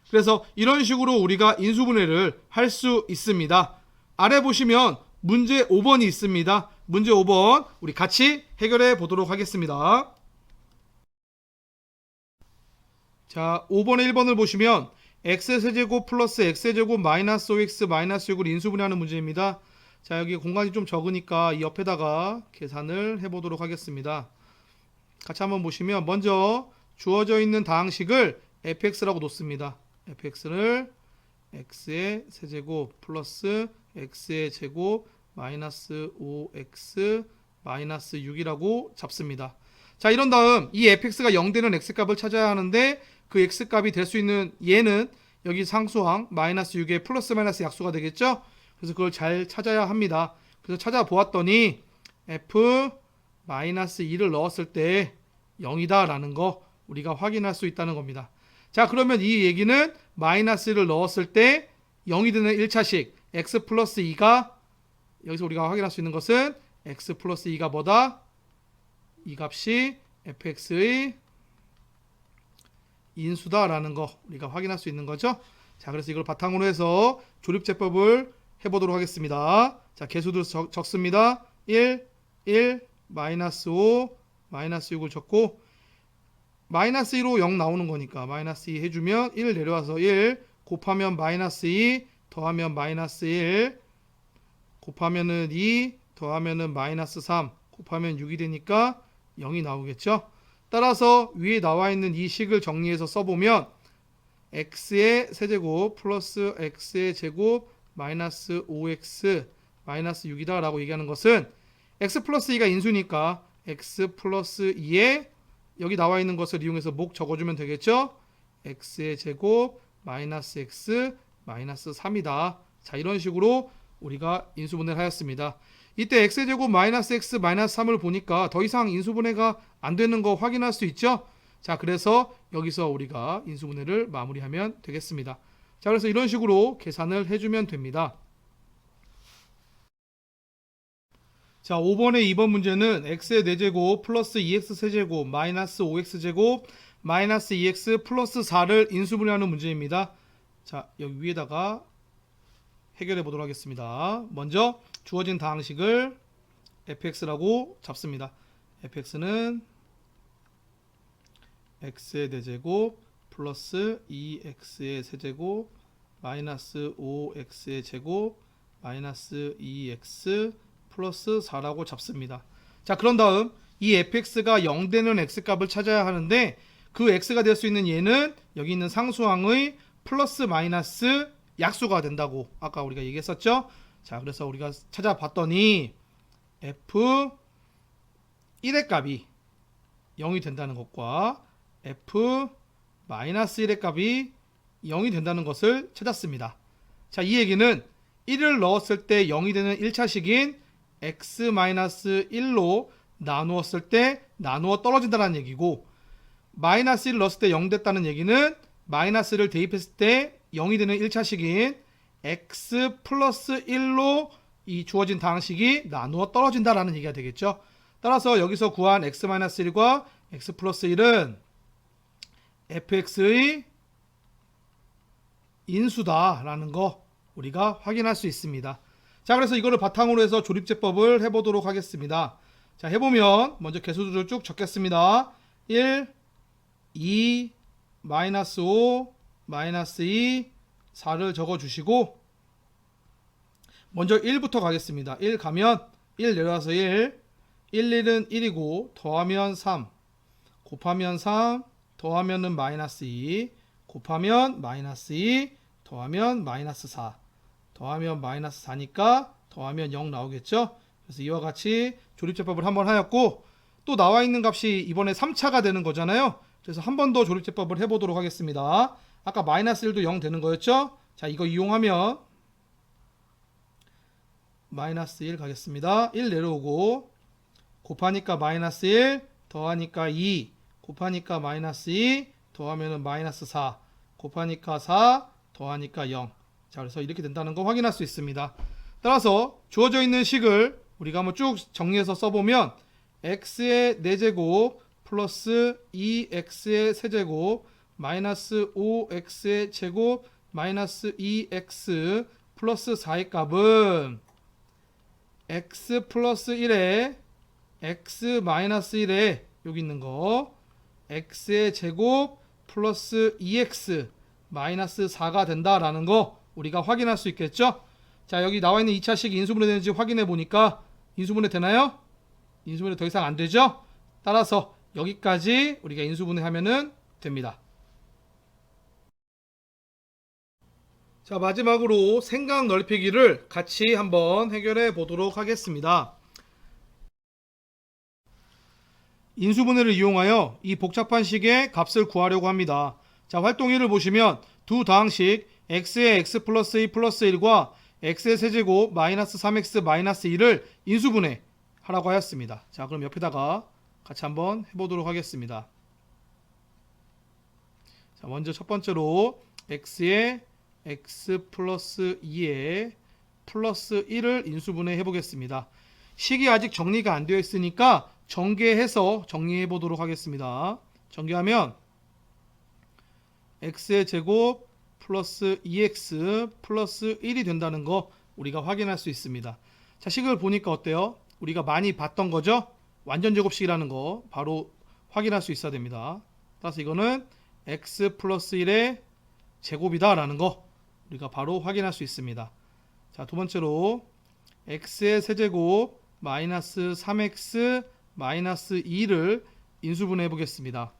그래서 이런 식으로 우리가 인수분해를 할 수 있습니다. 아래 보시면 문제 5번이 있습니다. 문제 5번 우리 같이 해결해 보도록 하겠습니다. 자, 5번에 1번을 보시면 x세제곱 플러스 x제곱 마이너스 5x 마이너스 6을 인수분해하는 문제입니다. 자, 여기 공간이 좀 적으니까 이 옆에다가 계산을 해보도록 하겠습니다. 같이 한번 보시면 먼저 주어져 있는 다항식을 fx라고 놓습니다. fx를 x의 세제곱 플러스 x의 제곱 마이너스 5x 마이너스 6이라고 잡습니다. 자, 이런 다음 이 fx가 0 되는 x값을 찾아야 하는데 그 x값이 될 수 있는 얘는 여기 상수항 마이너스 6의 플러스 마이너스 약수가 되겠죠. 그래서 그걸 잘 찾아야 합니다. 그래서 찾아보았더니 f 마이너스 2를 넣었을 때 0이다 라는 거 우리가 확인할 수 있다는 겁니다. 자, 그러면 이 얘기는 마이너스를 넣었을 때 0이 되는 1차식 x 플러스 2가 여기서 우리가 확인할 수 있는 것은 x 플러스 2가 뭐다? 이 값이 fx의 인수다라는 거 우리가 확인할 수 있는 거죠. 자, 그래서 이걸 바탕으로 해서 조립제법을 해보도록 하겠습니다. 자, 개수들 적습니다. 1, 1, 마이너스 5, 마이너스 6을 적고 마이너스 2로 0 나오는 거니까 마이너스 2 해주면 1 내려와서 1 곱하면 마이너스 2 더하면 마이너스 1 곱하면은 2 더하면은 마이너스 3 곱하면 6이 되니까 0이 나오겠죠. 따라서 위에 나와 있는 이 식을 정리해서 써보면 x의 세제곱 플러스 x의 제곱 마이너스 5x 마이너스 6이다 라고 얘기하는 것은 x 플러스 2가 인수니까 x 플러스 2에 여기 나와 있는 것을 이용해서 목 적어주면 되겠죠. x의 제곱 마이너스 x 마이너스 3이다. 자, 이런 식으로 우리가 인수분해를 하였습니다. 이때 x의 제곱 마이너스 x 마이너스 3을 보니까 더 이상 인수분해가 안 되는 거 확인할 수 있죠. 자, 그래서 여기서 우리가 인수분해를 마무리하면 되겠습니다. 자, 그래서 이런 식으로 계산을 해주면 됩니다. 자, 5번의 2번 문제는 x의 4제곱 플러스 2x 세제곱 마이너스 5x제곱 마이너스 2x 플러스 4를 인수분해하는 문제입니다. 자, 여기 위에다가 해결해 보도록 하겠습니다. 먼저 주어진 다항식을 fx라고 잡습니다. fx는 x의 4제곱 플러스 2x의 세제곱 마이너스 5x의 제곱 마이너스 2x 플러스 4라고 잡습니다. 자, 그런 다음 이 fx가 0 되는 x값을 찾아야 하는데 그 x가 될 수 있는 얘는 여기 있는 상수항의 플러스 마이너스 약수가 된다고 아까 우리가 얘기했었죠. 자, 그래서 우리가 찾아봤더니 f 1의 값이 0이 된다는 것과 f 마이너스 1의 값이 0이 된다는 것을 찾았습니다. 자, 이 얘기는 1을 넣었을 때 0이 되는 1차식인 x-1로 나누었을 때 나누어 떨어진다는 얘기고, 마이너스 1을 넣었을 때 0 됐다는 얘기는 마이너스를 대입했을 때 0이 되는 1차식인 x 플러스 1로 이 주어진 다항식이 나누어 떨어진다라는 얘기가 되겠죠. 따라서 여기서 구한 x-1과 x 플러스 1은 fx의 인수다라는 거 우리가 확인할 수 있습니다. 자, 그래서 이거를 바탕으로 해서 조립제법을 해보도록 하겠습니다. 자, 해보면 먼저 개수들을 쭉 적겠습니다. 1, 2, 마이너스 5, 마이너스 2, 4를 적어주시고 먼저 1부터 가겠습니다. 1 가면 1 내려와서 1, 1은 1이고 더하면 3, 곱하면 3, 더하면은 마이너스 2, 곱하면 마이너스 2, 더하면 마이너스 4, 더하면 마이너스 4니까 더하면 0 나오겠죠. 그래서 이와 같이 조립제법을 한번 하였고, 또 나와 있는 값이 이번에 3차가 되는 거잖아요. 그래서 한 번 더 조립제법을 해보도록 하겠습니다. 아까 마이너스 1도 0 되는 거였죠. 자, 이거 이용하면 마이너스 1 가겠습니다. 1 내려오고 곱하니까 마이너스 1, 더하니까 2, 곱하니까 마이너스 2, 더하면은 마이너스 4, 곱하니까 4, 더하니까 0. 자, 그래서 이렇게 된다는 거 확인할 수 있습니다. 따라서 주어져 있는 식을 우리가 한번 쭉 정리해서 써보면 x의 4제곱 플러스 2x의 세제곱 마이너스 5x의 제곱 마이너스 2x 플러스 4의 값은 x 플러스 1에 x 마이너스 1에 여기 있는 거 x의 제곱 플러스 2x 마이너스 4가 된다라는 거 우리가 확인할 수 있겠죠. 자, 여기 나와 있는 2차식 인수분해 되는지 확인해 보니까 인수분해 되나요? 인수분해 더 이상 안 되죠. 따라서 여기까지 우리가 인수분해 하면은 됩니다. 자, 마지막으로 생각 넓히기를 같이 한번 해결해 보도록 하겠습니다. 인수분해를 이용하여 이 복잡한 식의 값을 구하려고 합니다. 자, 활동 1을 보시면 두 다항식 x의 x 플러스 2 플러스 1과 x의 세제곱 마이너스 3x 마이너스 2를 인수분해 하라고 하였습니다. 자, 그럼 옆에다가 같이 한번 해보도록 하겠습니다. 자, 먼저 첫 번째로 x의 x 플러스 2에 플러스 1을 인수분해 해보겠습니다. 식이 아직 정리가 안 되어 있으니까 전개해서 정리해 보도록 하겠습니다. 전개하면 x의 제곱 플러스 2x 플러스 1이 된다는 거 우리가 확인할 수 있습니다. 자, 식을 보니까 어때요? 우리가 많이 봤던 거죠? 완전 제곱식이라는 거 바로 확인할 수 있어야 됩니다. 따라서 이거는 x 플러스 1의 제곱이다 라는 거 우리가 바로 확인할 수 있습니다. 자, 두 번째로 x의 세제곱 마이너스 3x 마이너스 2를 인수분해 보겠습니다.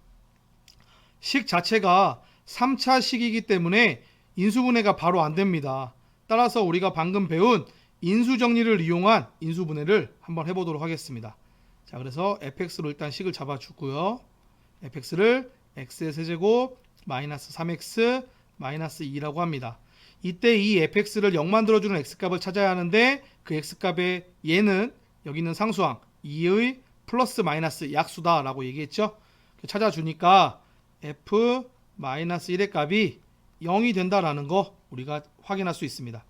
식 자체가 3차 식이기 때문에 인수분해가 바로 안 됩니다. 따라서 우리가 방금 배운 인수정리를 이용한 인수분해를 한번 해보도록 하겠습니다. 자, 그래서 fx로 일단 식을 잡아주고요. fx를 x의 세제곱 마이너스 3x 마이너스 2라고 합니다. 이때 이 fx를 0 만들어주는 x값을 찾아야 하는데 그 x값의 얘는 여기 있는 상수항 2의 플러스 마이너스 약수다 라고 얘기했죠. 찾아주니까 f 마이너스 1의 값이 0이 된다라는 거 우리가 확인할 수 있습니다.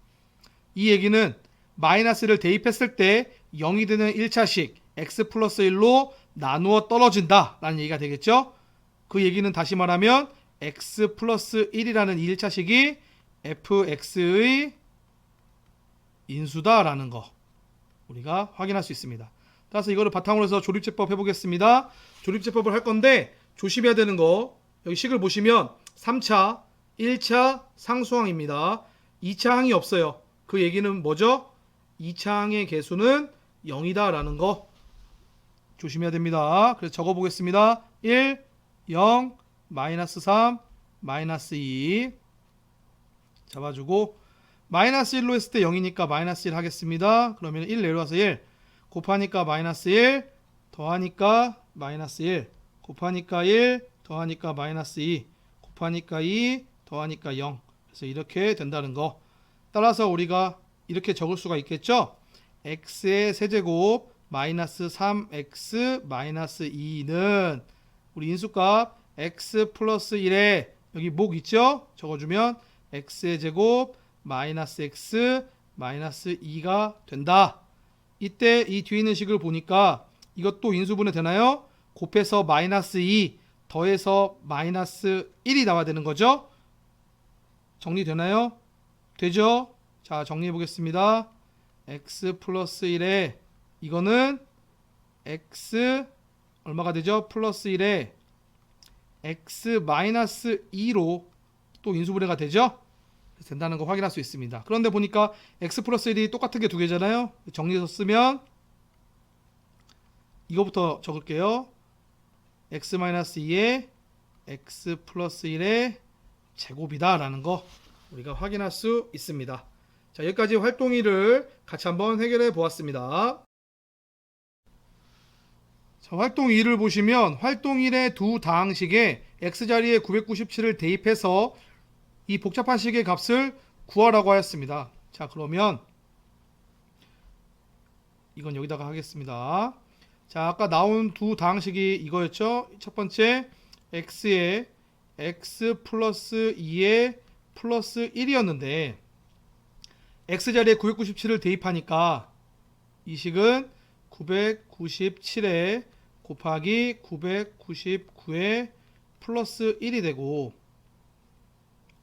이 얘기는 마이너스를 대입했을 때 0이 되는 1차식 x 플러스 1로 나누어 떨어진다 라는 얘기가 되겠죠. 그 얘기는 다시 말하면 x 플러스 1이라는 1차식이 fx의 인수다 라는 거 우리가 확인할 수 있습니다. 따라서 이거를 바탕으로 해서 조립제법 해보겠습니다. 조립제법을 할 건데 조심해야 되는 거 여기 식을 보시면 3차, 1차 상수항입니다. 2차 항이 없어요. 그 얘기는 뭐죠? 2차 항의 개수는 0이다 라는 거 조심해야 됩니다. 그래서 적어 보겠습니다. 1, 0, 마이너스 3, 마이너스 2 잡아주고 마이너스 1로 했을 때 0이니까 마이너스 1 하겠습니다. 그러면 1 내려와서 1 곱하니까 마이너스 1 더하니까 마이너스 1 곱하니까 1 더하니까 마이너스 2 곱하니까 2 더하니까 0 그래서 이렇게 된다는 거. 따라서 우리가 이렇게 적을 수가 있겠죠. x의 세제곱 마이너스 3x 마이너스 2는 우리 인수값 x 플러스 1에 여기 목 있죠? 적어주면 x의 제곱 마이너스 x 마이너스 2가 된다. 이때 이 뒤에 있는 식을 보니까 이것도 인수분해 되나요? 곱해서 마이너스 2 더해서 마이너스 1이 나와야 되는 거죠? 정리되나요? 되죠? 자, 정리해 보겠습니다. x 플러스 1에 이거는 x 얼마가 되죠? 플러스 1에 x 마이너스 2로 또 인수분해가 되죠? 된다는 거 확인할 수 있습니다. 그런데 보니까 x 플러스 1이 똑같은 게 두 개잖아요. 정리해서 쓰면 이거부터 적을게요. x 마이너스 2에 x 플러스 1의 제곱이다 라는 거 우리가 확인할 수 있습니다. 자, 여기까지 활동 2를 같이 한번 해결해 보았습니다. 자, 활동 2를 보시면 활동 1의 두 다항식에 x자리에 997을 대입해서 이 복잡한 식의 값을 구하라고 하였습니다. 자, 그러면 이건 여기다가 하겠습니다. 자, 아까 나온 두 다항식이 이거였죠. 첫 번째 x에 x 플러스 2에 플러스 1이었는데 x자리에 997을 대입하니까 이 식은 997에 곱하기 999에 플러스 1이 되고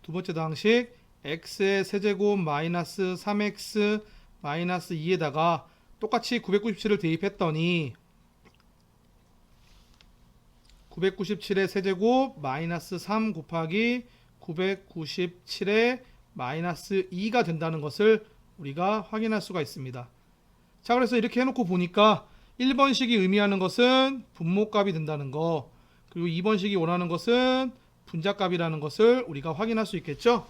두 번째 다항식 x의 세제곱 마이너스 3x 마이너스 2에다가 똑같이 997을 대입했더니 997의 세제곱 마이너스 3 곱하기 997의 마이너스 2가 된다는 것을 우리가 확인할 수가 있습니다. 자, 그래서 이렇게 해놓고 보니까 1번식이 의미하는 것은 분모값이 된다는 거, 그리고 2번식이 원하는 것은 분자값이라는 것을 우리가 확인할 수 있겠죠.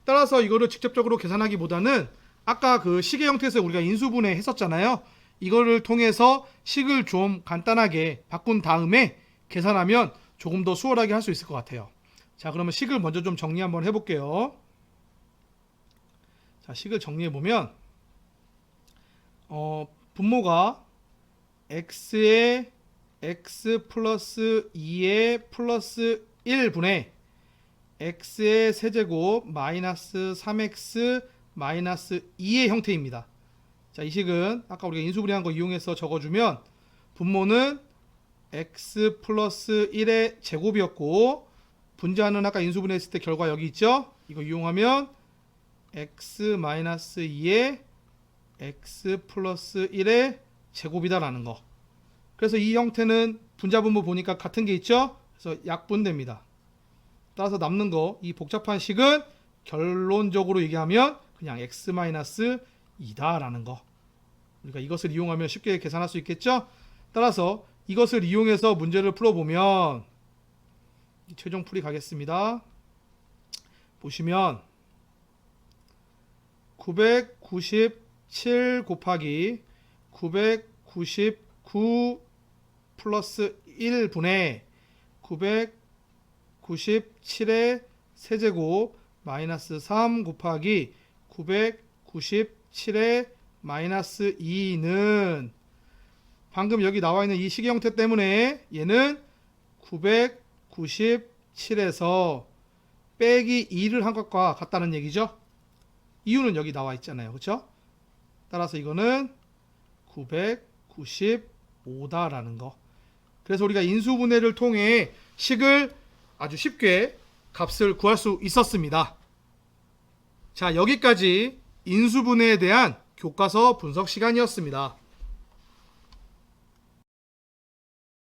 따라서 이거를 직접적으로 계산하기보다는 아까 그 식의 형태에서 우리가 인수분해 했었잖아요. 이거를 통해서 식을 좀 간단하게 바꾼 다음에 계산하면 조금 더 수월하게 할 수 있을 것 같아요. 자, 그러면 식을 먼저 좀 정리 한번 해볼게요. 자, 식을 정리해 보면 분모가 x의 x 플러스 2의 플러스 1분의 x의 세제곱 마이너스 3x 마이너스 2의 형태입니다. 자, 이 식은 아까 우리가 인수분해한 거 이용해서 적어주면 분모는 x 플러스 1의 제곱이었고 분자는 아까 인수분해했을 때 결과 여기 있죠? 이거 이용하면 x 마이너스 2의 x 플러스 1의 제곱이다 라는 거. 그래서 이 형태는 분자분모 보니까 같은 게 있죠? 그래서 약분됩니다. 따라서 남는 거 이 복잡한 식은 결론적으로 얘기하면 그냥 x 마이너스 2다 라는 거. 우리가 이것을 이용하면 쉽게 계산할 수 있겠죠? 따라서 이것을 이용해서 문제를 풀어보면 최종 풀이 가겠습니다. 보시면 997 곱하기 999 플러스 1분의 997의 세제곱 마이너스 3 곱하기 997의 마이너스 2는 방금 여기 나와 있는 이 식의 형태 때문에 얘는 997에서 빼기 2를 한 것과 같다는 얘기죠. 이유는 여기 나와 있잖아요. 그렇죠? 따라서 이거는 995다라는 거. 그래서 우리가 인수분해를 통해 식을 아주 쉽게 값을 구할 수 있었습니다. 자, 여기까지 인수분해에 대한 교과서 분석 시간이었습니다.